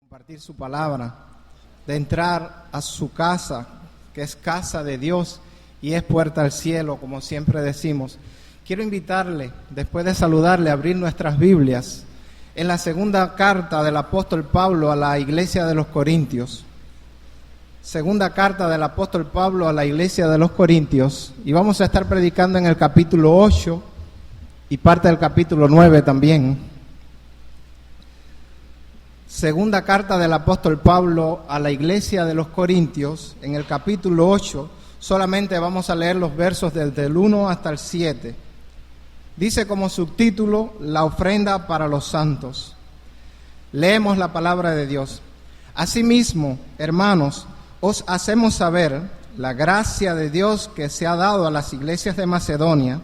compartir su palabra, de entrar a su casa, que es casa de Dios y es puerta al cielo, como siempre decimos. Quiero invitarle, después de saludarle, a abrir nuestras Biblias en la segunda carta del apóstol Pablo a la iglesia de los Corintios. Segunda carta del apóstol Pablo a la iglesia de los Corintios, y vamos a estar predicando en el capítulo 8 y parte del capítulo 9 también. Segunda carta del apóstol Pablo a la iglesia de los Corintios, en el capítulo 8, solamente vamos a leer los versos desde el 1 hasta el 7. Dice como subtítulo, la ofrenda para los santos. Leemos la palabra de Dios. Asimismo, hermanos, os hacemos saber la gracia de Dios que se ha dado a las iglesias de Macedonia,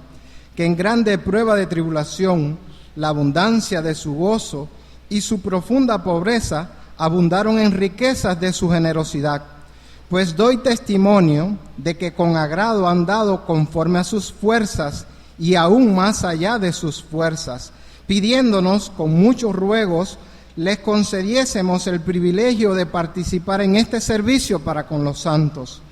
que en grande prueba de tribulación, la abundancia de su gozo y su profunda pobreza abundaron en riquezas de su generosidad. Pues doy testimonio de que con agrado han dado conforme a sus fuerzas y aún más allá de sus fuerzas, pidiéndonos con muchos ruegos les concediésemos el privilegio de participar en este servicio para con los santos.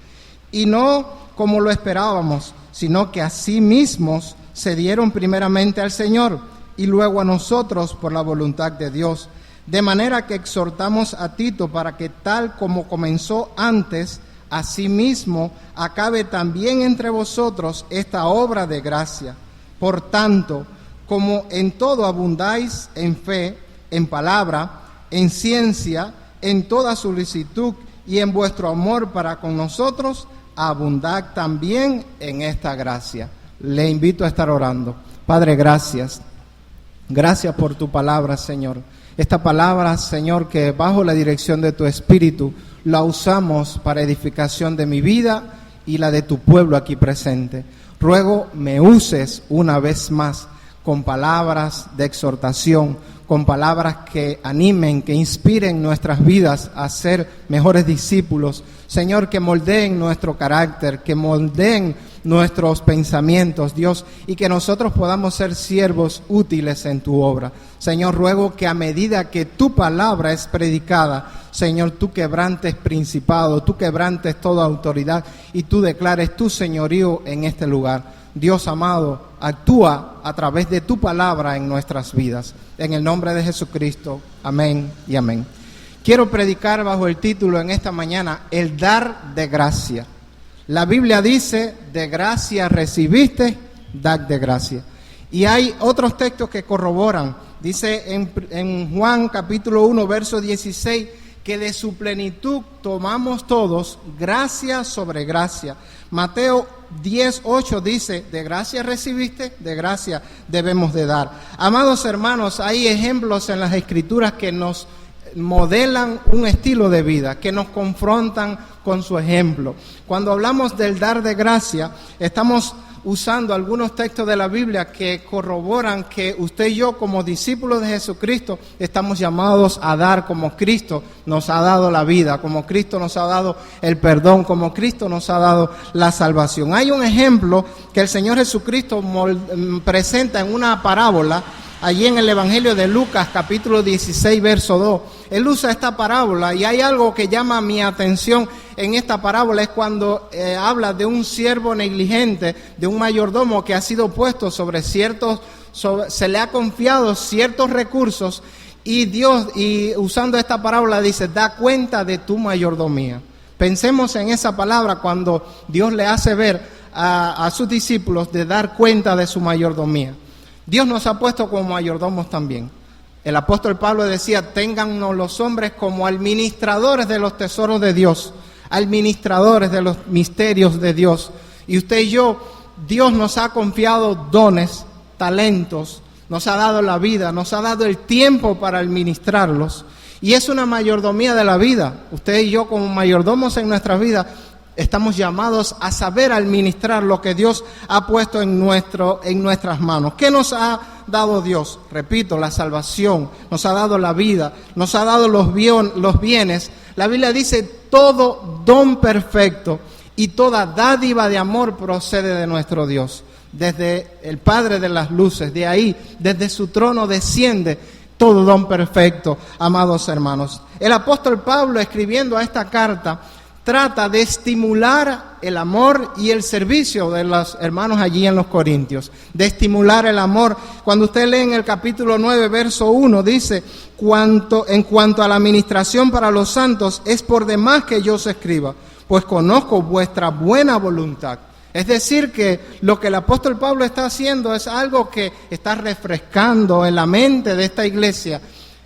Y no como lo esperábamos, sino que a sí mismos se dieron primeramente al Señor y luego a nosotros por la voluntad de Dios. De manera que exhortamos a Tito para que tal como comenzó antes, asimismo acabe también entre vosotros esta obra de gracia. Por tanto, como en todo abundáis en fe, en palabra, en ciencia, en toda solicitud y en vuestro amor para con nosotros, abundad también en esta gracia. Le invito a estar orando. Padre, gracias. Gracias por tu palabra, Señor. Esta palabra, Señor, que bajo la dirección de tu Espíritu la usamos para edificación de mi vida y la de tu pueblo aquí presente. Ruego me uses una vez más con palabras de exhortación, con palabras que animen, que inspiren nuestras vidas a ser mejores discípulos. Señor, que moldeen nuestro carácter, que moldeen nuestros pensamientos, Dios, y que nosotros podamos ser siervos útiles en tu obra. Señor, ruego que a medida que tu palabra es predicada, Señor, tú quebrantes principado, tú quebrantes toda autoridad y tú declares tu señorío en este lugar. Dios amado, actúa a través de tu palabra en nuestras vidas. En el nombre de Jesucristo, amén y amén. Quiero predicar bajo el título en esta mañana, el dar de gracia. La Biblia dice, de gracia recibiste, dad de gracia. Y hay otros textos que corroboran. Dice en Juan capítulo 1, verso 16, que de su plenitud tomamos todos gracia sobre gracia. Mateo 10:8 dice, de gracia recibiste, de gracia debemos de dar. Amados hermanos, hay ejemplos en las Escrituras que nos modelan un estilo de vida, que nos confrontan con su ejemplo. Cuando hablamos del dar de gracia, estamos usando algunos textos de la Biblia que corroboran que usted y yo, como discípulos de Jesucristo, estamos llamados a dar como Cristo nos ha dado la vida, como Cristo nos ha dado el perdón, como Cristo nos ha dado la salvación. Hay un ejemplo que el Señor Jesucristo presenta en una parábola, allí en el Evangelio de Lucas, capítulo 16, verso 2. Él usa esta parábola y hay algo que llama mi atención en esta parábola, es cuando habla de un siervo negligente, de un mayordomo que ha sido puesto se le ha confiado ciertos recursos y Dios, y usando esta parábola dice, da cuenta de tu mayordomía. Pensemos en esa palabra cuando Dios le hace ver a sus discípulos de dar cuenta de su mayordomía. Dios nos ha puesto como mayordomos también. El apóstol Pablo decía, téngannos los hombres como administradores de los tesoros de Dios, administradores de los misterios de Dios. Y usted y yo, Dios nos ha confiado dones, talentos, nos ha dado la vida, nos ha dado el tiempo para administrarlos. Y es una mayordomía de la vida. Usted y yo como mayordomos en nuestras vidas, estamos llamados a saber administrar lo que Dios ha puesto en nuestras manos. ¿Qué nos ha dado Dios? Repito, la salvación, nos ha dado la vida, nos ha dado los bienes. La Biblia dice, todo don perfecto y toda dádiva de amor procede de nuestro Dios. Desde el Padre de las luces, de ahí, desde su trono desciende todo don perfecto, amados hermanos. El apóstol Pablo, escribiendo a esta carta, trata de estimular el amor y el servicio de los hermanos allí en los Corintios, de estimular el amor. Cuando usted lee en el capítulo 9, verso 1, dice: en cuanto a la administración para los santos, es por demás que yo os escriba, pues conozco vuestra buena voluntad. Es decir, que lo que el apóstol Pablo está haciendo es algo que está refrescando en la mente de esta iglesia,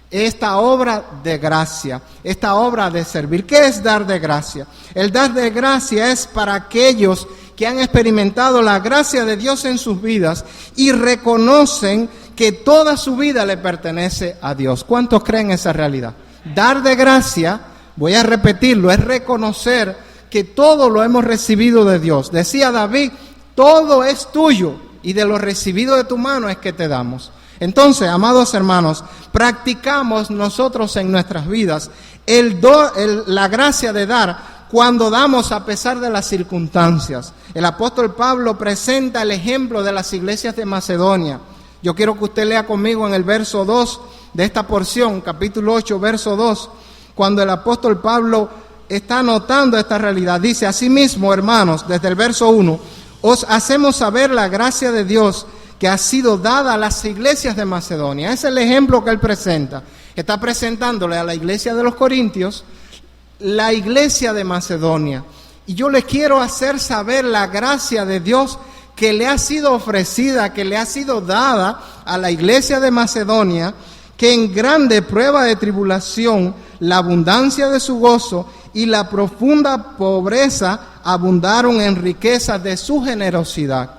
esta obra de gracia, esta obra de servir. ¿Qué es dar de gracia? El dar de gracia es para aquellos que han experimentado la gracia de Dios en sus vidas y reconocen que toda su vida le pertenece a Dios. ¿Cuántos creen esa realidad? Dar de gracia, voy a repetirlo, es reconocer que todo lo hemos recibido de Dios. Decía David: todo es tuyo y de lo recibido de tu mano es que te damos. Entonces, amados hermanos, practicamos nosotros en nuestras vidas la gracia de dar cuando damos a pesar de las circunstancias. El apóstol Pablo presenta el ejemplo de las iglesias de Macedonia. Yo quiero que usted lea conmigo en el verso 2 de esta porción, capítulo 8, verso 2, cuando el apóstol Pablo está notando esta realidad. Dice: asimismo, hermanos, desde el verso 1, os hacemos saber la gracia de Dios que ha sido dada a las iglesias de Macedonia. Ese es el ejemplo que él presenta. Está presentándole a la iglesia de los Corintios la iglesia de Macedonia. Y yo les quiero hacer saber la gracia de Dios que le ha sido ofrecida, que le ha sido dada a la iglesia de Macedonia, que en grande prueba de tribulación, la abundancia de su gozo y la profunda pobreza abundaron en riquezas de su generosidad.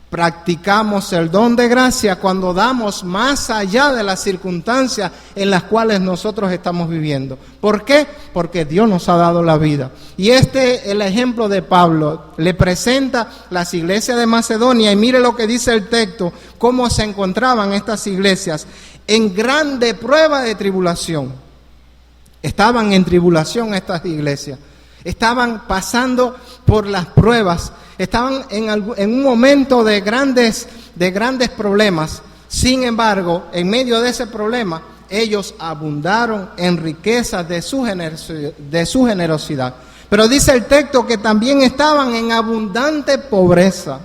Practicamos el don de gracia cuando damos más allá de las circunstancias en las cuales nosotros estamos viviendo. ¿Por qué? Porque Dios nos ha dado la vida. Y este es el ejemplo de Pablo. Le presenta las iglesias de Macedonia y mire lo que dice el texto, cómo se encontraban estas iglesias en grande prueba de tribulación. Estaban en tribulación estas iglesias. Estaban pasando por las pruebas, estaban en un momento de grandes problemas. Sin embargo, en medio de ese problema, ellos abundaron en riquezas de su generosidad. Pero dice el texto que también estaban en abundante pobreza.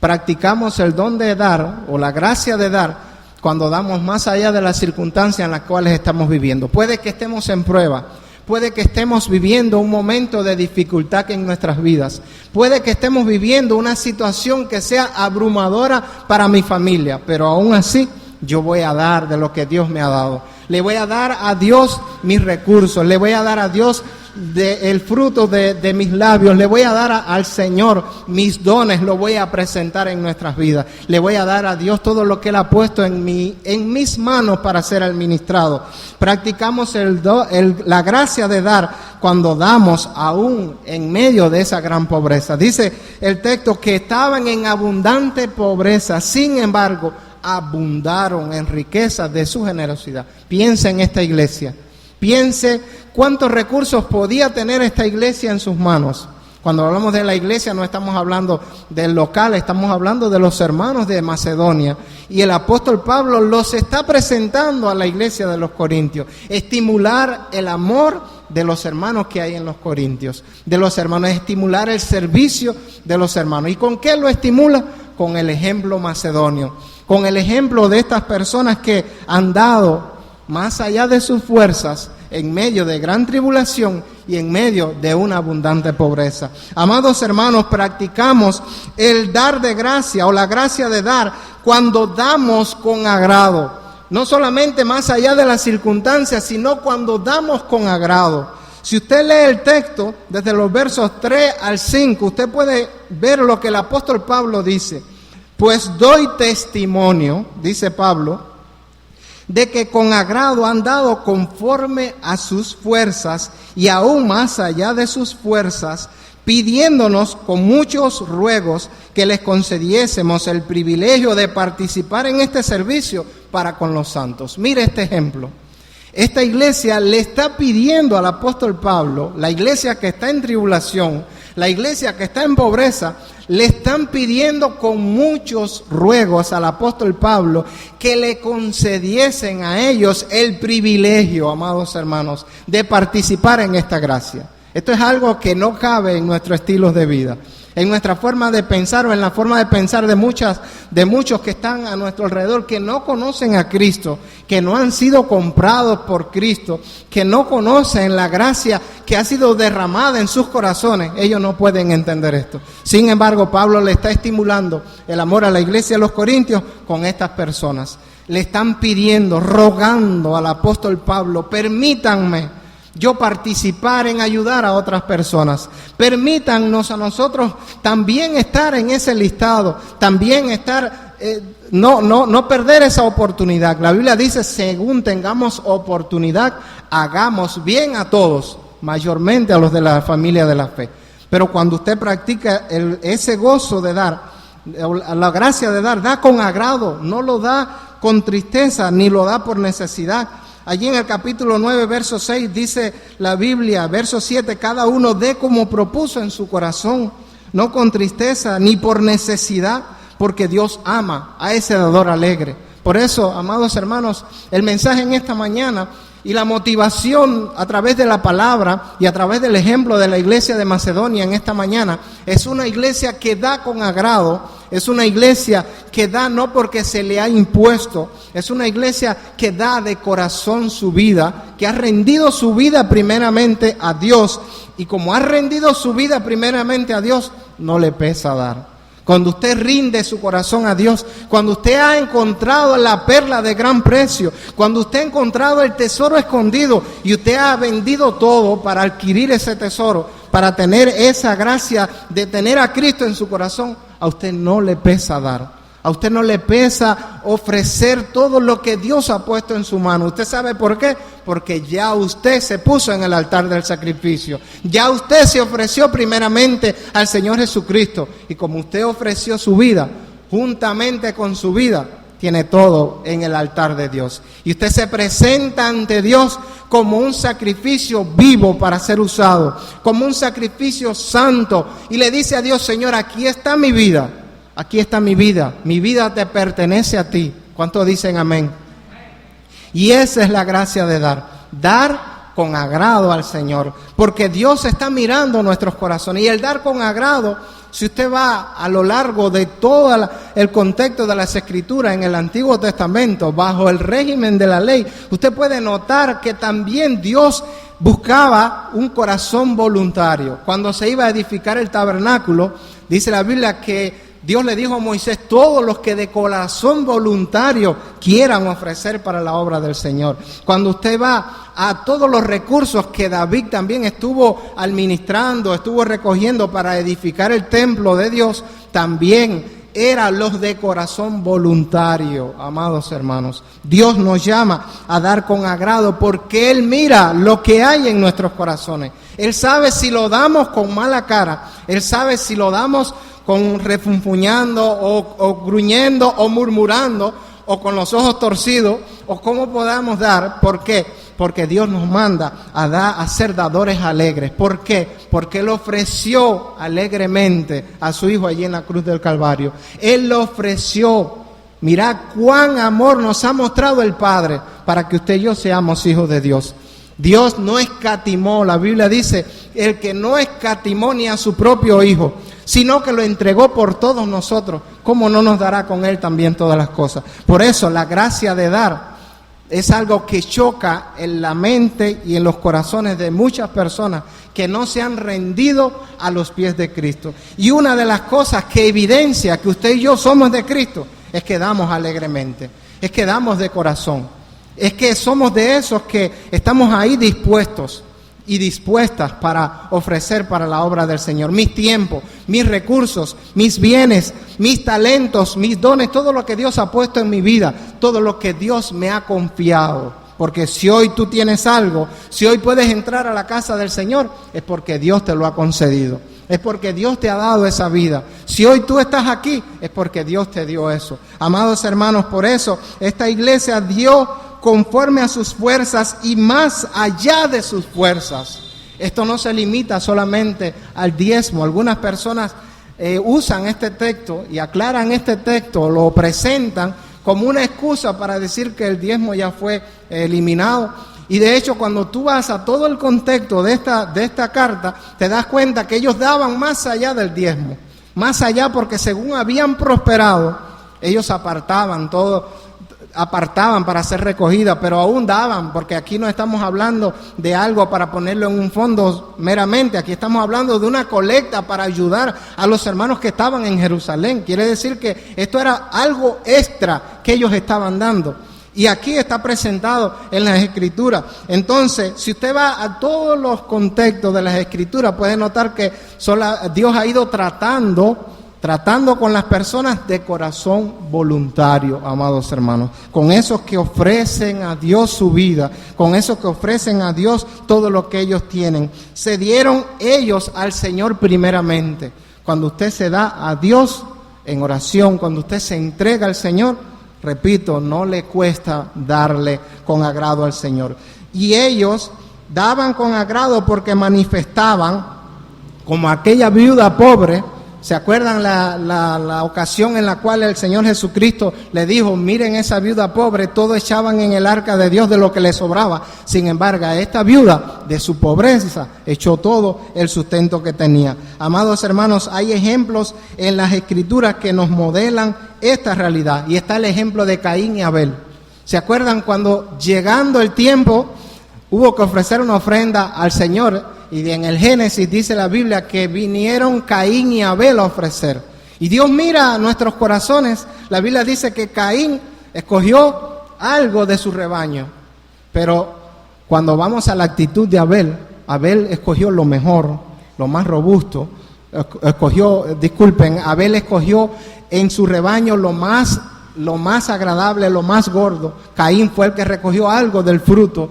Practicamos el don de dar, o la gracia de dar, cuando damos más allá de las circunstancias en las cuales estamos viviendo. Puede que estemos en prueba. Puede que estemos viviendo un momento de dificultad en nuestras vidas. Puede que estemos viviendo una situación que sea abrumadora para mi familia, pero aún así yo voy a dar de lo que Dios me ha dado. Le voy a dar a Dios mis recursos, le voy a dar a Dios el fruto de mis labios, le voy a dar al Señor mis dones, lo voy a presentar en nuestras vidas. Le voy a dar a Dios todo lo que Él ha puesto en mis manos para ser administrado. Practicamos la gracia de dar cuando damos aún en medio de esa gran pobreza. Dice el texto que estaban en abundante pobreza, sin embargo, abundaron en riquezas de su generosidad. Piensa en esta iglesia. Piense cuántos recursos podía tener esta iglesia en sus manos. Cuando hablamos de la iglesia no estamos hablando del local, estamos hablando de los hermanos de Macedonia. Y el apóstol Pablo los está presentando a la iglesia de los Corintios. Estimular el amor de los hermanos que hay en los Corintios, de los hermanos, estimular el servicio de los hermanos. ¿Y con qué lo estimula? Con el ejemplo macedonio, con el ejemplo de estas personas que han dado más allá de sus fuerzas, en medio de gran tribulación y en medio de una abundante pobreza. Amados hermanos, practicamos el dar de gracia o la gracia de dar cuando damos con agrado. No solamente más allá de las circunstancias, sino cuando damos con agrado. Si usted lee el texto, desde los versos 3 al 5, usted puede ver lo que el apóstol Pablo dice. Pues doy testimonio, dice Pablo, de que con agrado han dado conforme a sus fuerzas y aún más allá de sus fuerzas, pidiéndonos con muchos ruegos que les concediésemos el privilegio de participar en este servicio para con los santos. Mire este ejemplo. Esta iglesia le está pidiendo al apóstol Pablo, la iglesia que está en tribulación, La iglesia que está en pobreza, le están pidiendo con muchos ruegos al apóstol Pablo que le concediesen a ellos el privilegio, amados hermanos, de participar en esta gracia. Esto es algo que no cabe en nuestro estilo de vida, en nuestra forma de pensar o en la forma de pensar de muchos que están a nuestro alrededor, que no conocen a Cristo, que no han sido comprados por Cristo, que no conocen la gracia que ha sido derramada en sus corazones. Ellos no pueden entender esto. Sin embargo, Pablo le está estimulando el amor a la iglesia de los Corintios con estas personas. Le están pidiendo, rogando al apóstol Pablo: permítanme yo participar en ayudar a otras personas. Permítanos a nosotros también estar en ese listado, también estar, no perder esa oportunidad. La Biblia dice: según tengamos oportunidad, hagamos bien a todos, mayormente a los de la familia de la fe. Pero cuando usted practica ese gozo de dar, la gracia de dar, da con agrado, no lo da con tristeza, ni lo da por necesidad. Allí en el capítulo 9, verso 6, dice la Biblia, verso 7, cada uno dé como propuso en su corazón, no con tristeza ni por necesidad, porque Dios ama a ese dador alegre. Por eso, amados hermanos, el mensaje en esta mañana y la motivación a través de la palabra y a través del ejemplo de la iglesia de Macedonia en esta mañana, es una iglesia que da con agrado. Es una iglesia que da no porque se le ha impuesto, es una iglesia que da de corazón su vida, que ha rendido su vida primeramente a Dios, y como ha rendido su vida primeramente a Dios, no le pesa dar. Cuando usted rinde su corazón a Dios, cuando usted ha encontrado la perla de gran precio, cuando usted ha encontrado el tesoro escondido y usted ha vendido todo para adquirir ese tesoro, para tener esa gracia de tener a Cristo en su corazón, a usted no le pesa dar. A usted no le pesa ofrecer todo lo que Dios ha puesto en su mano. ¿Usted sabe por qué? Porque ya usted se puso en el altar del sacrificio. Ya usted se ofreció primeramente al Señor Jesucristo. Y como usted ofreció su vida, juntamente con su vida, tiene todo en el altar de Dios. Y usted se presenta ante Dios como un sacrificio vivo para ser usado, como un sacrificio santo. Y le dice a Dios: Señor, aquí está mi vida. Aquí está mi vida te pertenece a ti. ¿Cuántos dicen amén? Y esa es la gracia de dar con agrado al Señor, porque Dios está mirando nuestros corazones. Y el dar con agrado, si usted va a lo largo de todo el contexto de las Escrituras en el Antiguo Testamento, bajo el régimen de la ley, usted puede notar que también Dios buscaba un corazón voluntario. Cuando se iba a edificar el tabernáculo, dice la Biblia que Dios le dijo a Moisés: todos los que de corazón voluntario quieran ofrecer para la obra del Señor. Cuando usted va a todos los recursos que David también estuvo administrando, estuvo recogiendo para edificar el templo de Dios, también eran los de corazón voluntario, amados hermanos. Dios nos llama a dar con agrado porque Él mira lo que hay en nuestros corazones. Él sabe si lo damos con mala cara, Él sabe si lo damos con refunfuñando o gruñendo o murmurando o con los ojos torcidos, o cómo podamos dar. ¿Por qué? Porque Dios nos manda a ser dadores alegres. ¿Por qué? Porque Él ofreció alegremente a su Hijo allí en la cruz del Calvario. Él lo ofreció. Mirad cuán amor nos ha mostrado el Padre para que usted y yo seamos hijos de Dios. Dios no escatimó, la Biblia dice, el que no escatimó ni a su propio Hijo, sino que lo entregó por todos nosotros, ¿cómo no nos dará con Él también todas las cosas? Por eso la gracia de dar es algo que choca en la mente y en los corazones de muchas personas que no se han rendido a los pies de Cristo. Y una de las cosas que evidencia que usted y yo somos de Cristo es que damos alegremente, es que damos de corazón. Es que somos de esos que estamos ahí dispuestos y dispuestas para ofrecer para la obra del Señor. Mis tiempos, mis recursos, mis bienes, mis talentos, mis dones, todo lo que Dios ha puesto en mi vida, todo lo que Dios me ha confiado. Porque si hoy tú tienes algo, si hoy puedes entrar a la casa del Señor, es porque Dios te lo ha concedido. Es porque Dios te ha dado esa vida. Si hoy tú estás aquí, es porque Dios te dio eso. Amados hermanos, por eso esta iglesia dio conforme a sus fuerzas y más allá de sus fuerzas. Esto no se limita solamente al diezmo. Algunas personas usan este texto y aclaran este texto, lo presentan como una excusa para decir que el diezmo ya fue eliminado. Y de hecho, cuando tú vas a todo el contexto de esta carta, te das cuenta que ellos daban más allá del diezmo. Más allá, porque según habían prosperado, ellos apartaban para ser recogida, pero aún daban, porque aquí no estamos hablando de algo para ponerlo en un fondo meramente, aquí estamos hablando de una colecta para ayudar a los hermanos que estaban en Jerusalén. Quiere decir que esto era algo extra que ellos estaban dando. Y aquí está presentado en las Escrituras. Entonces, si usted va a todos los contextos de las Escrituras, puede notar que Dios ha ido tratando con las personas de corazón voluntario, amados hermanos, con esos que ofrecen a Dios su vida, con esos que ofrecen a Dios todo lo que ellos tienen. Se dieron ellos al Señor primeramente. Cuando usted se da a Dios en oración, cuando usted se entrega al Señor, repito, no le cuesta darle con agrado al Señor. Y ellos daban con agrado porque manifestaban, como aquella viuda pobre. ¿Se acuerdan la ocasión en la cual el Señor Jesucristo le dijo, miren esa viuda pobre, todo echaban en el arca de Dios de lo que le sobraba? Sin embargo, esta viuda de su pobreza echó todo el sustento que tenía. Amados hermanos, hay ejemplos en las Escrituras que nos modelan esta realidad. Y está el ejemplo de Caín y Abel. ¿Se acuerdan cuando llegando el tiempo hubo que ofrecer una ofrenda al Señor? Y en el Génesis dice la Biblia que vinieron Caín y Abel a ofrecer. Y Dios mira a nuestros corazones. La Biblia dice que Caín escogió algo de su rebaño. Pero cuando vamos a la actitud de Abel, Abel escogió lo mejor, lo más robusto. Abel escogió en su rebaño lo más agradable, lo más gordo. Caín fue el que recogió algo del fruto.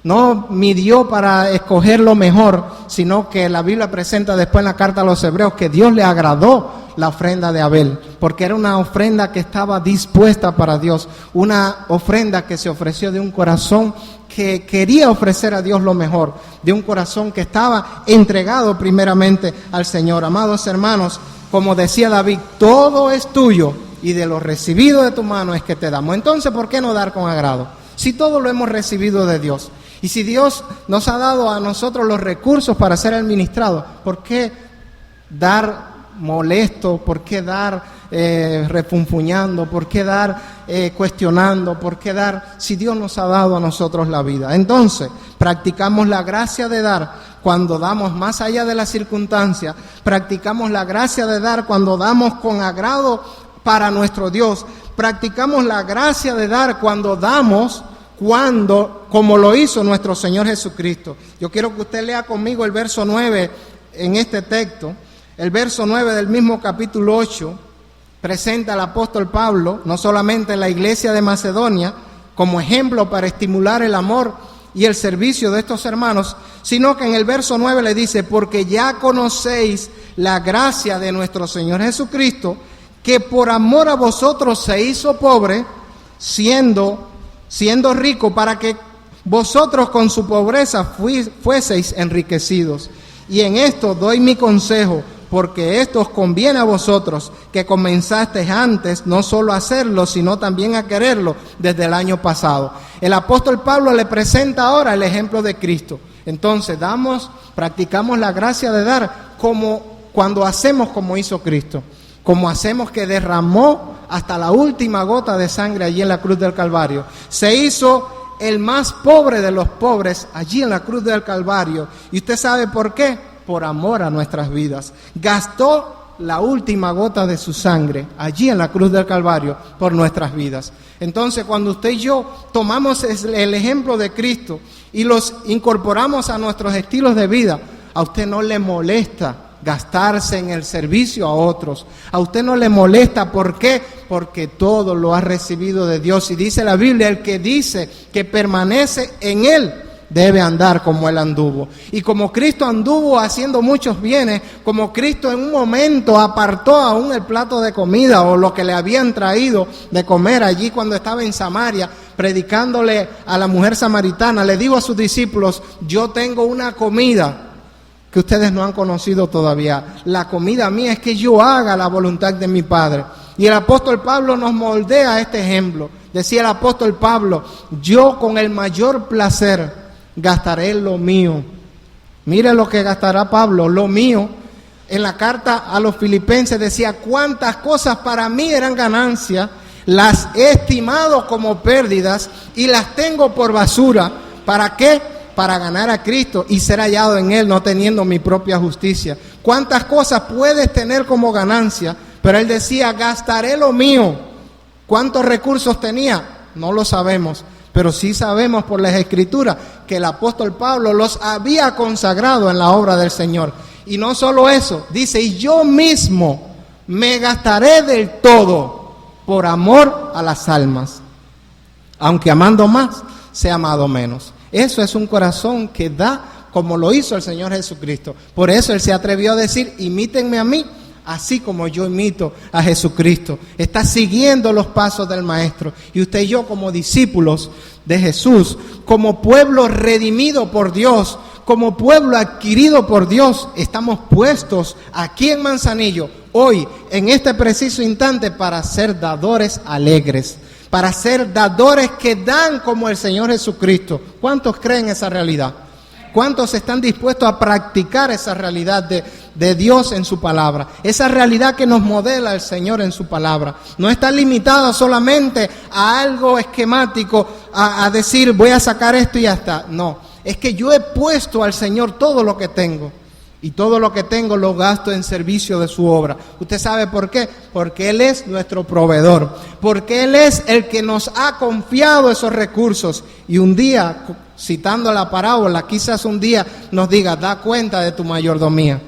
No midió para escoger lo mejor, sino que la Biblia presenta después en la carta a los Hebreos que Dios le agradó la ofrenda de Abel, porque era una ofrenda que estaba dispuesta para Dios, una ofrenda que se ofreció de un corazón que quería ofrecer a Dios lo mejor, de un corazón que estaba entregado primeramente al Señor. Amados hermanos, como decía David, todo es tuyo y de lo recibido de tu mano es que te damos. Entonces, ¿por qué no dar con agrado? Si todo lo hemos recibido de Dios. Y si Dios nos ha dado a nosotros los recursos para ser administrados, ¿por qué dar molesto? ¿Por qué dar refunfuñando? ¿Por qué dar cuestionando? ¿Por qué dar si Dios nos ha dado a nosotros la vida? Entonces, practicamos la gracia de dar cuando damos más allá de las circunstancias. Practicamos la gracia de dar cuando damos con agrado para nuestro Dios. Practicamos la gracia de dar cuando damos como lo hizo nuestro Señor Jesucristo. Yo quiero que usted lea conmigo el verso 9 en este texto. El verso 9 del mismo capítulo 8 presenta al apóstol Pablo, no solamente en la iglesia de Macedonia, como ejemplo para estimular el amor y el servicio de estos hermanos, sino que en el verso 9 le dice, porque ya conocéis la gracia de nuestro Señor Jesucristo, que por amor a vosotros se hizo pobre, siendo rico, para que vosotros con su pobreza fueseis enriquecidos. Y en esto doy mi consejo, porque esto os conviene a vosotros, que comenzasteis antes no solo a hacerlo, sino también a quererlo desde el año pasado. El apóstol Pablo le presenta ahora el ejemplo de Cristo. Entonces practicamos la gracia de dar cuando hacemos como hizo Cristo, como hacemos que derramó hasta la última gota de sangre allí en la cruz del Calvario. Se hizo el más pobre de los pobres allí en la cruz del Calvario. ¿Y usted sabe por qué? Por amor a nuestras vidas. Gastó la última gota de su sangre allí en la cruz del Calvario por nuestras vidas. Entonces, cuando usted y yo tomamos el ejemplo de Cristo y los incorporamos a nuestros estilos de vida, a usted no le molesta gastarse en el servicio a otros. A usted no le molesta. ¿Por qué? Porque todo lo ha recibido de Dios. Y dice la Biblia, el que dice que permanece en Él debe andar como Él anduvo. Y como Cristo anduvo haciendo muchos bienes, como Cristo en un momento apartó aún el plato de comida o lo que le habían traído de comer allí cuando estaba en Samaria, predicándole a la mujer samaritana, le dijo a sus discípulos, yo tengo una comida que ustedes no han conocido todavía. La comida mía es que yo haga la voluntad de mi Padre. Y el apóstol Pablo nos moldea este ejemplo. Decía el apóstol Pablo, yo con el mayor placer gastaré lo mío. Mire lo que gastará Pablo, lo mío. En la carta a los Filipenses decía, cuántas cosas para mí eran ganancia, las he estimado como pérdidas y las tengo por basura. ¿Para qué? Para ganar a Cristo y ser hallado en Él, no teniendo mi propia justicia. ¿Cuántas cosas puedes tener como ganancia? Pero él decía, gastaré lo mío. ¿Cuántos recursos tenía? No lo sabemos, pero sí sabemos por las Escrituras que el apóstol Pablo los había consagrado en la obra del Señor. Y no solo eso, dice, y yo mismo me gastaré del todo por amor a las almas. Aunque amando más, sea amado menos. Eso es un corazón que da como lo hizo el Señor Jesucristo. Por eso Él se atrevió a decir, imítenme a mí, así como yo imito a Jesucristo. Está siguiendo los pasos del Maestro. Y usted y yo como discípulos de Jesús, como pueblo redimido por Dios, como pueblo adquirido por Dios, estamos puestos aquí en Manzanillo, hoy, en este preciso instante, para ser dadores alegres, para ser dadores que dan como el Señor Jesucristo. ¿Cuántos creen esa realidad? ¿Cuántos están dispuestos a practicar esa realidad de Dios en su palabra? Esa realidad que nos modela el Señor en su palabra. No está limitada solamente a algo esquemático, a decir voy a sacar esto y ya está. No, es que yo he puesto al Señor todo lo que tengo. Y todo lo que tengo lo gasto en servicio de su obra. ¿Usted sabe por qué? Porque Él es nuestro proveedor. Porque Él es el que nos ha confiado esos recursos. Y un día, citando la parábola, quizás un día nos diga, da cuenta de tu mayordomía.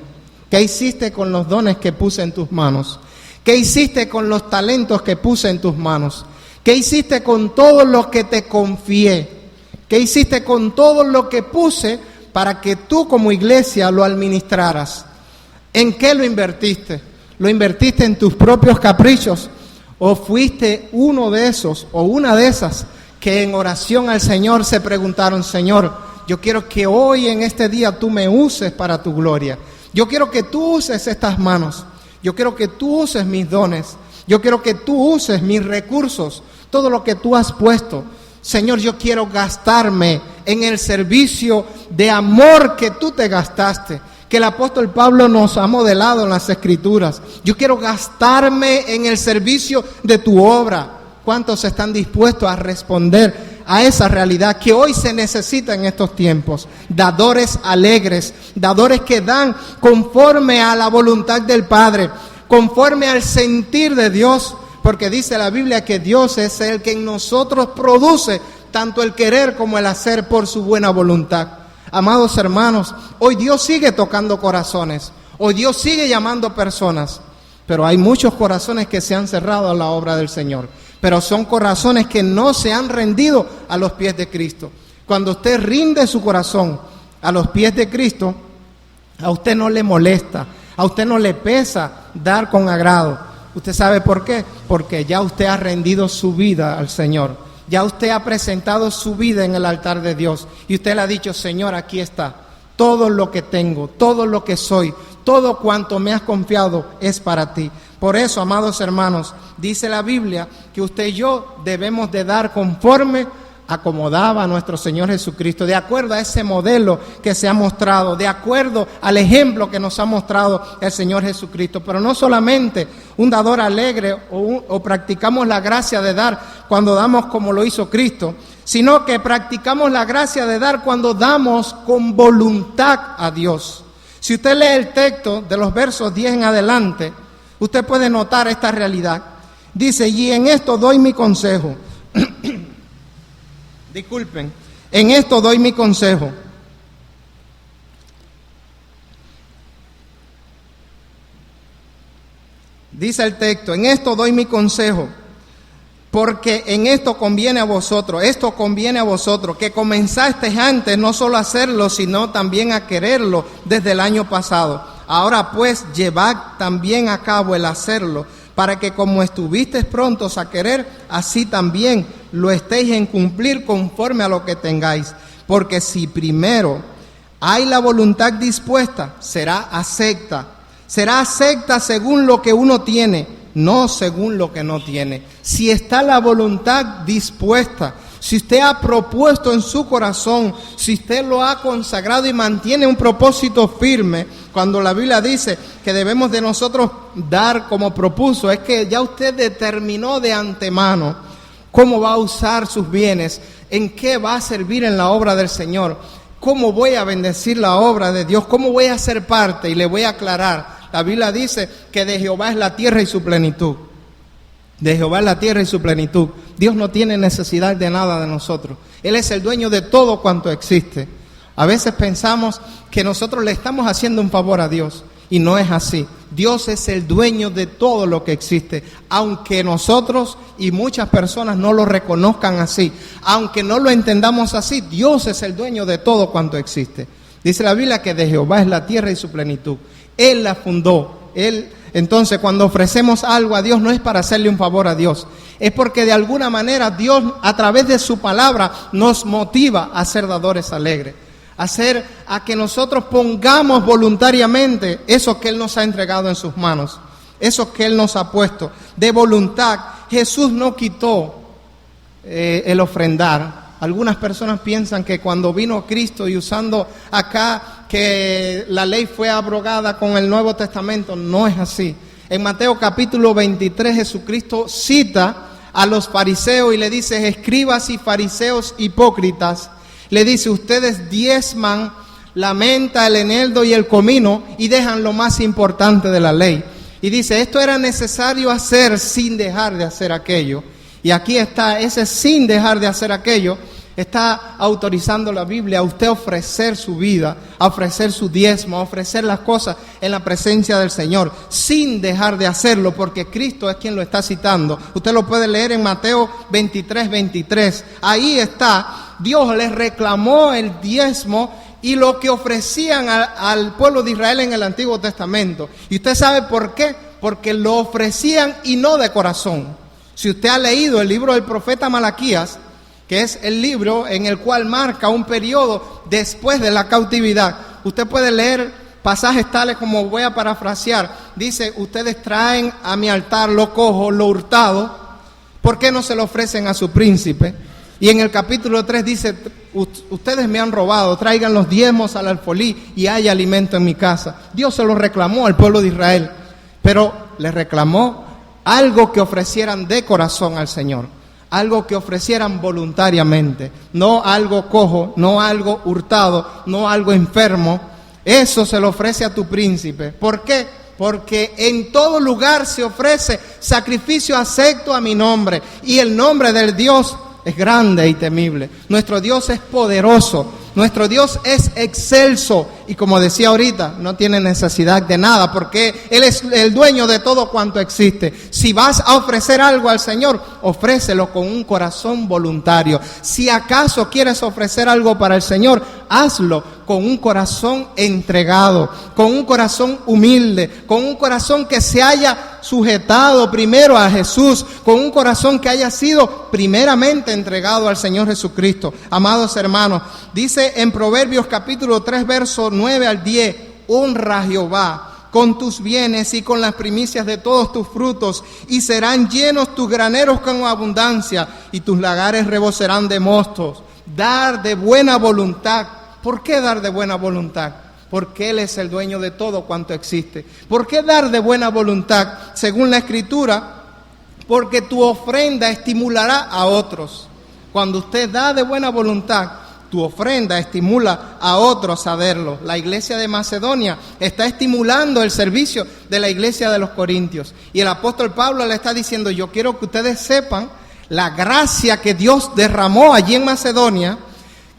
¿Qué hiciste con los dones que puse en tus manos? ¿Qué hiciste con los talentos que puse en tus manos? ¿Qué hiciste con todo lo que te confié? ¿Qué hiciste con todo lo que puse para que tú como iglesia lo administraras? ¿En qué lo invertiste? ¿Lo invertiste en tus propios caprichos? ¿O fuiste uno de esos o una de esas que en oración al Señor se preguntaron, Señor, yo quiero que hoy en este día tú me uses para tu gloria? Yo quiero que tú uses estas manos. Yo quiero que tú uses mis dones. Yo quiero que tú uses mis recursos, todo lo que tú has puesto. Señor, yo quiero gastarme en el servicio de amor que tú te gastaste, que el apóstol Pablo nos ha modelado en las Escrituras. Yo quiero gastarme en el servicio de tu obra. ¿Cuántos están dispuestos a responder a esa realidad que hoy se necesita en estos tiempos? Dadores alegres, dadores que dan conforme a la voluntad del Padre, conforme al sentir de Dios. Porque dice la Biblia que Dios es el que en nosotros produce tanto el querer como el hacer por su buena voluntad. Amados hermanos, hoy Dios sigue tocando corazones, hoy Dios sigue llamando personas, pero hay muchos corazones que se han cerrado a la obra del Señor, pero son corazones que no se han rendido a los pies de Cristo. Cuando usted rinde su corazón a los pies de Cristo, a usted no le molesta, a usted no le pesa dar con agrado. ¿Usted sabe por qué? Porque ya usted ha rendido su vida al Señor. Ya usted ha presentado su vida en el altar de Dios. Y usted le ha dicho, Señor, aquí está. Todo lo que tengo, todo lo que soy, todo cuanto me has confiado es para ti. Por eso, amados hermanos, dice la Biblia que usted y yo debemos de dar conforme acomodaba a nuestro Señor Jesucristo, de acuerdo a ese modelo que se ha mostrado, de acuerdo al ejemplo que nos ha mostrado el Señor Jesucristo. Pero no solamente un dador alegre o practicamos la gracia de dar cuando damos como lo hizo Cristo, sino que practicamos la gracia de dar cuando damos con voluntad a Dios. Si usted lee el texto de los versos 10 en adelante, usted puede notar esta realidad. Dice, y en esto doy mi consejo. Disculpen, en esto doy mi consejo. Dice el texto, en esto doy mi consejo, porque en esto conviene a vosotros, que comenzasteis antes no solo a hacerlo, sino también a quererlo desde el año pasado. Ahora pues, llevad también a cabo el hacerlo, para que como estuvisteis prontos a querer, así también lo estéis en cumplir conforme a lo que tengáis. Porque si primero Hay la voluntad dispuesta, será acepta. Será acepta según lo que uno tiene, no según lo que no tiene. Si está la voluntad dispuesta, si usted ha propuesto en su corazón, si usted lo ha consagrado y mantiene un propósito firme, cuando la Biblia dice que debemos de nosotros dar como propuso, es que ya usted determinó de antemano cómo va a usar sus bienes, en qué va a servir en la obra del Señor, cómo voy a bendecir la obra de Dios, cómo voy a ser parte, y le voy a aclarar. La Biblia dice que de Jehová es la tierra y su plenitud. De Jehová es la tierra y su plenitud. Dios no tiene necesidad de nada de nosotros. Él es el dueño de todo cuanto existe. A veces pensamos que nosotros le estamos haciendo un favor a Dios, y no es así. Dios es el dueño de todo lo que existe, aunque nosotros y muchas personas no lo reconozcan así, aunque no lo entendamos así. Dios es el dueño de todo cuanto existe. Dice la Biblia que de Jehová es la tierra y su plenitud. Él la fundó. Entonces, cuando ofrecemos algo a Dios, no es para hacerle un favor a Dios, es porque de alguna manera Dios, a través de su palabra, nos motiva a ser dadores alegres, a que nosotros pongamos voluntariamente eso que Él nos ha entregado en sus manos, eso que Él nos ha puesto de voluntad. Jesús no quitó el ofrendar. Algunas personas piensan que cuando vino Cristo, y usando acá que la ley fue abrogada con el Nuevo Testamento, no es así. En Mateo capítulo 23, Jesucristo cita a los fariseos y le dice: escribas y fariseos hipócritas, le dice, ustedes diezman la menta, el eneldo y el comino, y dejan lo más importante de la ley. Y dice, esto era necesario hacer sin dejar de hacer aquello. Y aquí está, ese sin dejar de hacer aquello, está autorizando la Biblia a usted ofrecer su vida, a ofrecer su diezmo, a ofrecer las cosas en la presencia del Señor, sin dejar de hacerlo, porque Cristo es quien lo está citando. Usted lo puede leer en Mateo 23:23. Ahí está, Dios les reclamó el diezmo y lo que ofrecían al pueblo de Israel en el Antiguo Testamento. ¿Y usted sabe por qué? Porque lo ofrecían y no de corazón. Si usted ha leído el libro del profeta Malaquías, que es el libro en el cual marca un periodo después de la cautividad, usted puede leer pasajes tales como, voy a parafrasear, dice, ustedes traen a mi altar lo cojo, lo hurtado, ¿por qué no se lo ofrecen a su príncipe? Y en el capítulo 3 dice, ustedes me han robado, traigan los diezmos al alfolí y hay alimento en mi casa. Dios se lo reclamó al pueblo de Israel, pero le reclamó algo que ofrecieran de corazón al Señor, algo que ofrecieran voluntariamente, no algo cojo, no algo hurtado, no algo enfermo. Eso se lo ofrece a tu príncipe. ¿Por qué? Porque en todo lugar se ofrece sacrificio acepto a mi nombre, y el nombre del Dios es grande y temible. Nuestro Dios es poderoso, nuestro Dios es excelso, y como decía ahorita, no tiene necesidad de nada, porque Él es el dueño de todo cuanto existe. Si vas a ofrecer algo al Señor, ofrécelo con un corazón voluntario. Si acaso quieres ofrecer algo para el Señor, hazlo con un corazón entregado, con un corazón humilde, con un corazón que se haya sujetado primero a Jesús, con un corazón que haya sido primeramente entregado al Señor Jesucristo. Amados hermanos, dice en Proverbios capítulo 3, verso 9 al 10, honra a Jehová con tus bienes y con las primicias de todos tus frutos, y serán llenos tus graneros con abundancia, y tus lagares rebosarán de mostos. Dar de buena voluntad. ¿Por qué dar de buena voluntad? Porque Él es el dueño de todo cuanto existe. ¿Por qué dar de buena voluntad? Según la Escritura, porque tu ofrenda estimulará a otros. Cuando usted da de buena voluntad, tu ofrenda estimula a otros a verlo. La iglesia de Macedonia está estimulando el servicio de la iglesia de los Corintios. Y el apóstol Pablo le está diciendo, yo quiero que ustedes sepan la gracia que Dios derramó allí en Macedonia,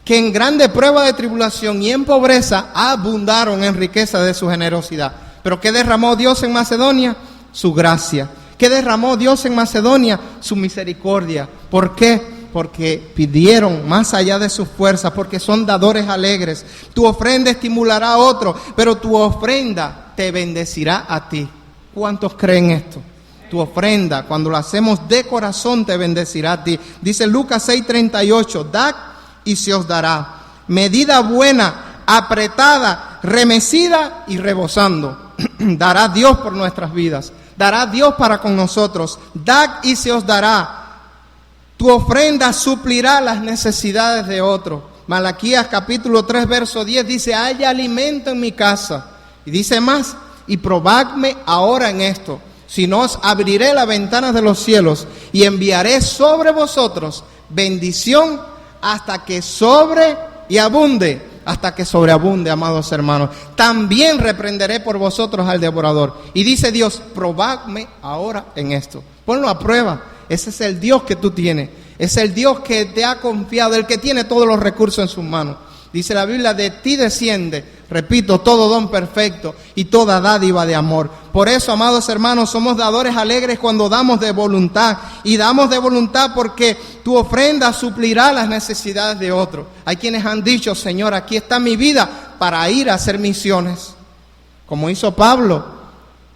que en grande prueba de tribulación y en pobreza abundaron en riqueza de su generosidad. ¿Pero qué derramó Dios en Macedonia? Su gracia. ¿Qué derramó Dios en Macedonia? Su misericordia. ¿Por qué? Porque pidieron más allá de sus fuerzas, porque son dadores alegres. Tu ofrenda estimulará a otro, pero tu ofrenda te bendecirá a ti. ¿Cuántos creen esto? Tu ofrenda, cuando lo hacemos de corazón, te bendecirá a ti. Dice Lucas 6:38, dad y se os dará. Medida buena, apretada, remecida y rebosando. Dará Dios por nuestras vidas, dará Dios para con nosotros. Dad y se os dará. Tu ofrenda suplirá las necesidades de otro. Malaquías capítulo 3 verso 10 dice: hay alimento en mi casa. Y dice más: y probadme ahora en esto, si no os abriré las ventanas de los cielos y enviaré sobre vosotros bendición hasta que sobre y abunde. Hasta que sobreabunde, amados hermanos. También reprenderé por vosotros al devorador. Y dice Dios: probadme ahora en esto. Ponlo a prueba. Ese es el Dios que tú tienes. Es el Dios que te ha confiado, el que tiene todos los recursos en sus manos. Dice la Biblia: de ti desciende, repito, todo don perfecto y toda dádiva de amor. Por eso, amados hermanos, somos dadores alegres cuando damos de voluntad. Y damos de voluntad porque tu ofrenda suplirá las necesidades de otro. Hay quienes han dicho: Señor, aquí está mi vida para ir a hacer misiones. Como hizo Pablo: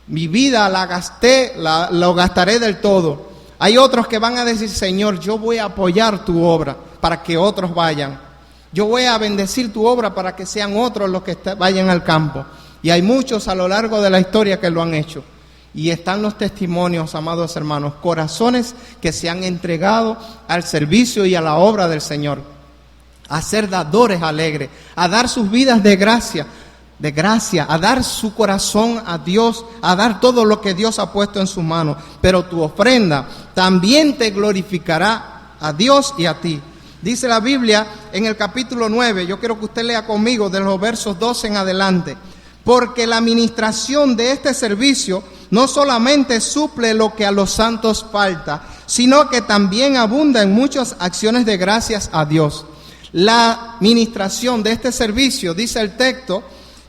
mi vida la gasté, lo gastaré del todo. Hay otros que van a decir: Señor, yo voy a apoyar tu obra para que otros vayan. Yo voy a bendecir tu obra para que sean otros los que vayan al campo. Y hay muchos a lo largo de la historia que lo han hecho. Y están los testimonios, amados hermanos, corazones que se han entregado al servicio y a la obra del Señor, a ser dadores alegres, a dar sus vidas de gracia, a dar su corazón a Dios, a dar todo lo que Dios ha puesto en sus manos. Pero tu ofrenda también te glorificará a Dios y a ti. Dice la Biblia en el capítulo 9, yo quiero que usted lea conmigo de los versos 12 en adelante. Porque la administración de este servicio no solamente suple lo que a los santos falta, sino que también abunda en muchas acciones de gracias a Dios. La administración de este servicio, dice el texto,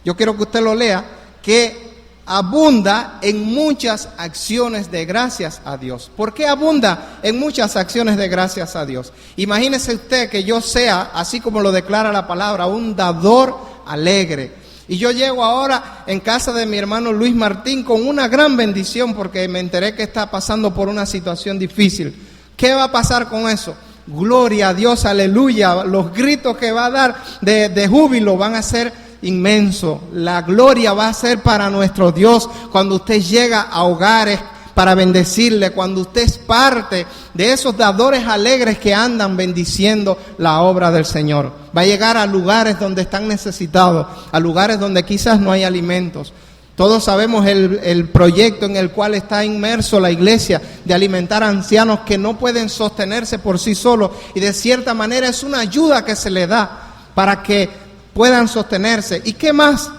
yo quiero que usted lo lea, que abunda en muchas acciones de gracias a Dios. ¿Por qué abunda en muchas acciones de gracias a Dios? Imagínese usted que yo sea, así como lo declara la palabra, un dador alegre. Y yo llego ahora en casa de mi hermano Luis Martín con una gran bendición porque me enteré que está pasando por una situación difícil. ¿Qué va a pasar con eso? Gloria a Dios, aleluya. Los gritos que va a dar de júbilo van a ser inmensos. La gloria va a ser para nuestro Dios cuando usted llega a hogares para bendecirle, cuando usted es parte de esos dadores alegres que andan bendiciendo la obra del Señor. Va a llegar a lugares donde están necesitados, a lugares donde quizás no hay alimentos. Todos sabemos el proyecto en el cual está inmerso la iglesia de alimentar a ancianos que no pueden sostenerse por sí solos, y de cierta manera es una ayuda que se le da para que puedan sostenerse. ¿Y qué más?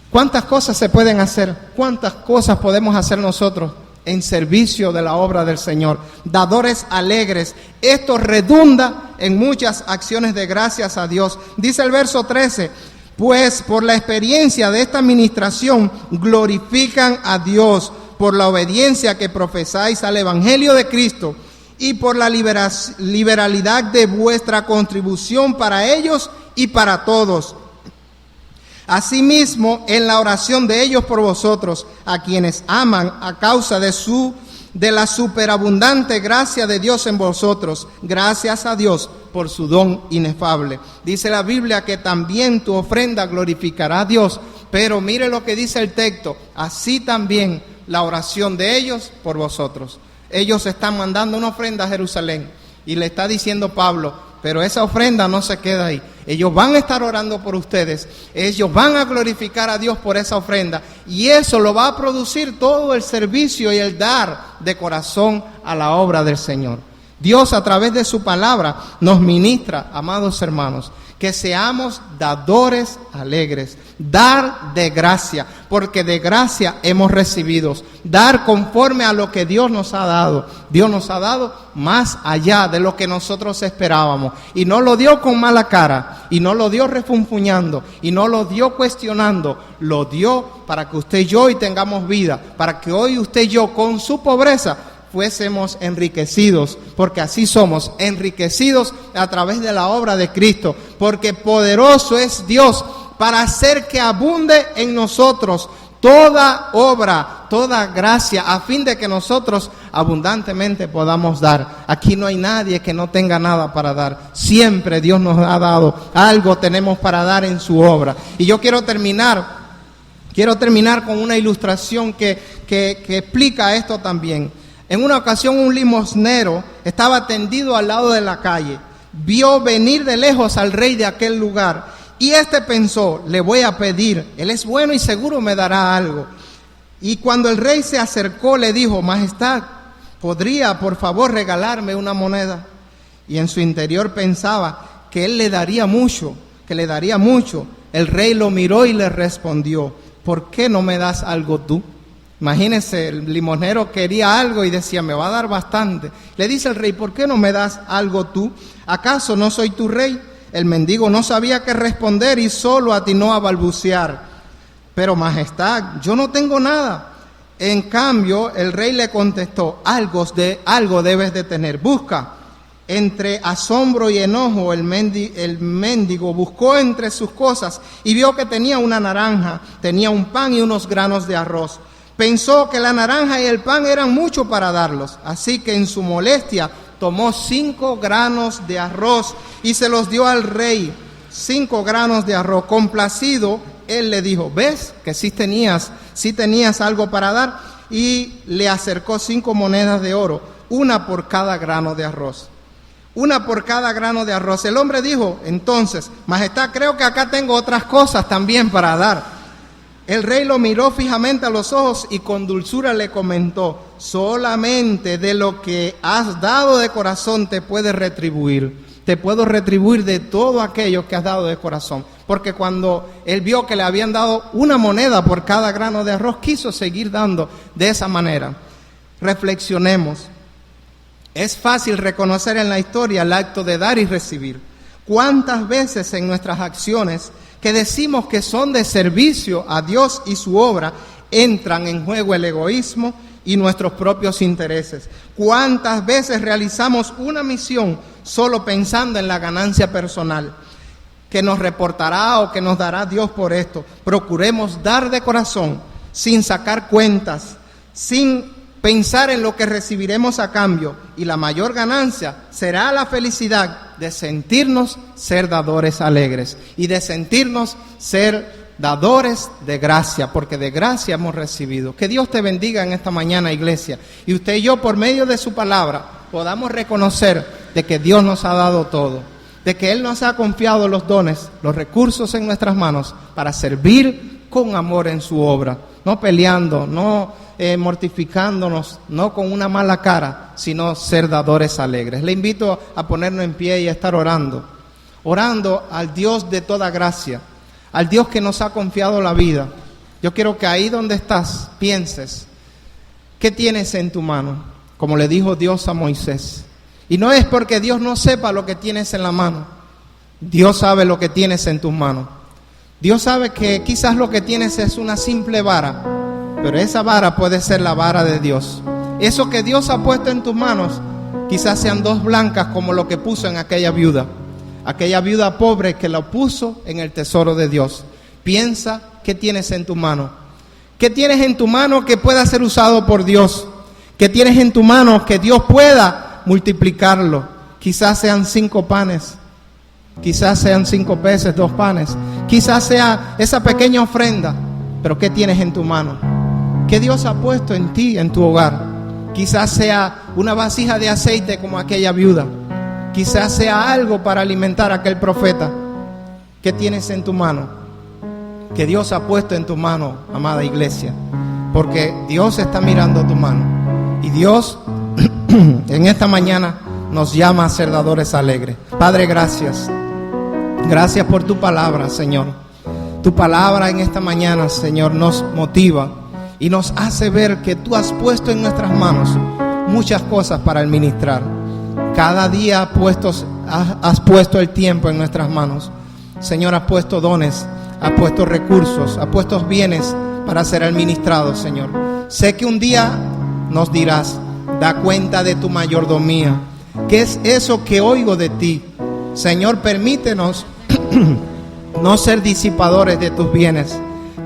¿Cuántas cosas se pueden hacer? ¿Cuántas cosas podemos hacer nosotros en servicio de la obra del Señor? Dadores alegres. Esto redunda en muchas acciones de gracias a Dios. Dice el verso 13: pues por la experiencia de esta administración glorifican a Dios por la obediencia que profesáis al Evangelio de Cristo y por la liberalidad de vuestra contribución para ellos y para todos. Asimismo, en la oración de ellos por vosotros, a quienes aman a causa de la superabundante gracia de Dios en vosotros, gracias a Dios por su don inefable. Dice la Biblia que también tu ofrenda glorificará a Dios, pero mire lo que dice el texto: así también la oración de ellos por vosotros. Ellos están mandando una ofrenda a Jerusalén y le está diciendo Pablo: pero esa ofrenda no se queda ahí. Ellos van a estar orando por ustedes. Ellos van a glorificar a Dios por esa ofrenda. Y eso lo va a producir todo el servicio y el dar de corazón a la obra del Señor. Dios, a través de su palabra, nos ministra, amados hermanos, que seamos dadores alegres. Dar de gracia, porque de gracia hemos recibido. Dar conforme a lo que Dios nos ha dado. Dios nos ha dado más allá de lo que nosotros esperábamos. Y no lo dio con mala cara, y no lo dio refunfuñando, y no lo dio cuestionando. Lo dio para que usted y yo hoy tengamos vida, para que hoy usted y yo con su pobreza fuésemos enriquecidos, porque así somos, enriquecidos a través de la obra de Cristo, porque poderoso es Dios para hacer que abunde en nosotros toda obra, toda gracia, a fin de que nosotros abundantemente podamos dar. Aquí no hay nadie que no tenga nada para dar. Siempre Dios nos ha dado algo, tenemos para dar en su obra. Y yo quiero terminar con una ilustración que explica esto también. En una ocasión un limosnero estaba tendido al lado de la calle. Vio venir de lejos al rey de aquel lugar y éste pensó: le voy a pedir, él es bueno y seguro me dará algo. Y cuando el rey se acercó le dijo: Majestad, ¿podría por favor regalarme una moneda? Y en su interior pensaba que él le daría mucho, que le daría mucho. El rey lo miró y le respondió: ¿por qué no me das algo tú? Imagínense, el limosnero quería algo y decía: me va a dar bastante. Le dice el rey: ¿por qué no me das algo tú? ¿Acaso no soy tu rey? El mendigo no sabía qué responder y solo atinó a balbucear: pero majestad, yo no tengo nada. En cambio, el rey le contestó: algo debes de tener, busca. Entre asombro y enojo, el mendigo buscó entre sus cosas y vio que tenía una naranja, tenía un pan y unos granos de arroz. Pensó que la naranja y el pan eran mucho para darlos, así que en su molestia tomó 5 granos de arroz y se los dio al rey. 5 granos de arroz. Complacido, él le dijo: ¿ves que sí tenías algo para dar? Y le acercó 5 monedas de oro, una por cada grano de arroz. Una por cada grano de arroz. El hombre dijo entonces: Majestad, creo que acá tengo otras cosas también para dar. El rey lo miró fijamente a los ojos y con dulzura le comentó: solamente de lo que has dado de corazón te puedes retribuir. Te puedo retribuir de todo aquello que has dado de corazón. Porque cuando él vio que le habían dado una moneda por cada grano de arroz, quiso seguir dando de esa manera. Reflexionemos. Es fácil reconocer en la historia el acto de dar y recibir. ¿Cuántas veces en nuestras acciones que decimos que son de servicio a Dios y su obra, entran en juego el egoísmo y nuestros propios intereses? ¿Cuántas veces realizamos una misión solo pensando en la ganancia personal que nos reportará o que nos dará Dios por esto? Procuremos dar de corazón, sin sacar cuentas, sin pensar en lo que recibiremos a cambio, y la mayor ganancia será la felicidad de sentirnos ser dadores alegres y de sentirnos ser dadores de gracia, porque de gracia hemos recibido. Que Dios te bendiga en esta mañana, iglesia, y usted y yo, por medio de su palabra, podamos reconocer de que Dios nos ha dado todo, de que Él nos ha confiado los dones, los recursos en nuestras manos para servir con amor en su obra, no peleando, no mortificándonos, no con una mala cara, sino ser dadores alegres. Le invito a ponernos en pie y a estar orando al Dios de toda gracia, al Dios que nos ha confiado la vida. Yo quiero que ahí donde estás pienses: ¿qué tienes en tu mano? Como le dijo Dios a Moisés. Y no es porque Dios no sepa lo que tienes en la mano. Dios sabe lo que tienes en tus manos. Dios sabe que quizás lo que tienes es una simple vara, pero esa vara puede ser la vara de Dios. Eso que Dios ha puesto en tus manos, quizás sean 2 blancas como lo que puso en aquella viuda pobre que lo puso en el tesoro de Dios. Piensa, ¿qué tienes en tu mano? ¿Qué tienes en tu mano que pueda ser usado por Dios? ¿Qué tienes en tu mano que Dios pueda multiplicarlo? Quizás sean 5 panes, quizás sean 5 peces, 2 panes, quizás sea esa pequeña ofrenda, pero ¿qué tienes en tu mano? ¿Qué Dios ha puesto en ti, en tu hogar? Quizás sea una vasija de aceite como aquella viuda. Quizás sea algo para alimentar a aquel profeta. ¿Qué tienes en tu mano? Que Dios ha puesto en tu mano, amada iglesia. Porque Dios está mirando tu mano. Y Dios en esta mañana nos llama a ser dadores alegres. Padre, gracias. Gracias por tu palabra, Señor. Tu palabra en esta mañana, Señor, nos motiva y nos hace ver que tú has puesto en nuestras manos muchas cosas para administrar. Cada día has puesto el tiempo en nuestras manos. Señor, has puesto dones, has puesto recursos, has puesto bienes para ser administrados, Señor. Sé que un día nos dirás: da cuenta de tu mayordomía. ¿Qué es eso que oigo de ti? Señor, permítenos no ser disipadores de tus bienes.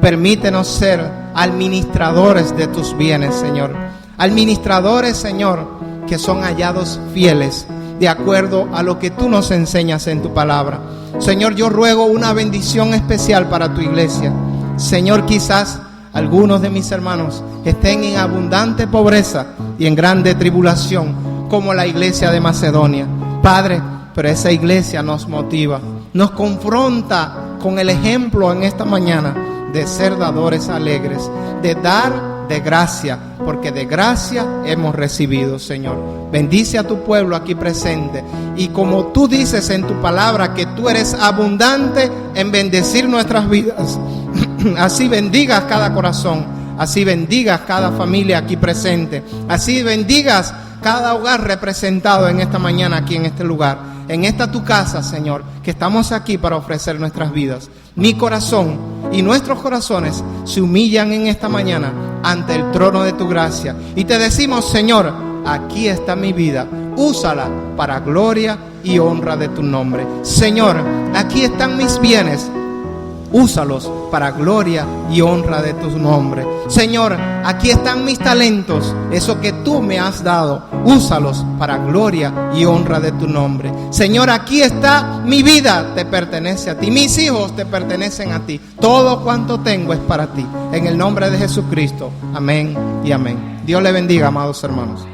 Permítenos ser administradores de tus bienes, Señor. Administradores, Señor, que son hallados fieles de acuerdo a lo que tú nos enseñas en tu palabra. Señor, yo ruego una bendición especial para tu iglesia. Señor, quizás algunos de mis hermanos estén en abundante pobreza y en grande tribulación, como la iglesia de Macedonia. Padre, pero esa iglesia nos motiva, nos confronta con el ejemplo en esta mañana de ser dadores alegres, de dar de gracia, porque de gracia hemos recibido, Señor. Bendice a tu pueblo aquí presente, y como tú dices en tu palabra que tú eres abundante en bendecir nuestras vidas, así bendigas cada corazón, así bendigas cada familia aquí presente, así bendigas cada hogar representado en esta mañana aquí en este lugar, en esta tu casa, Señor, que estamos aquí para ofrecer nuestras vidas. Mi corazón y nuestros corazones se humillan en esta mañana ante el trono de tu gracia y te decimos, Señor, aquí está mi vida, úsala para gloria y honra de tu nombre. Señor, aquí están mis bienes, úsalos para gloria y honra de tu nombre. Señor, aquí están mis talentos, eso que tú me has dado, úsalos para gloria y honra de tu nombre. Señor, aquí está mi vida, te pertenece a ti, mis hijos te pertenecen a ti, todo cuanto tengo es para ti. En el nombre de Jesucristo, amén y amén. Dios le bendiga, amados hermanos.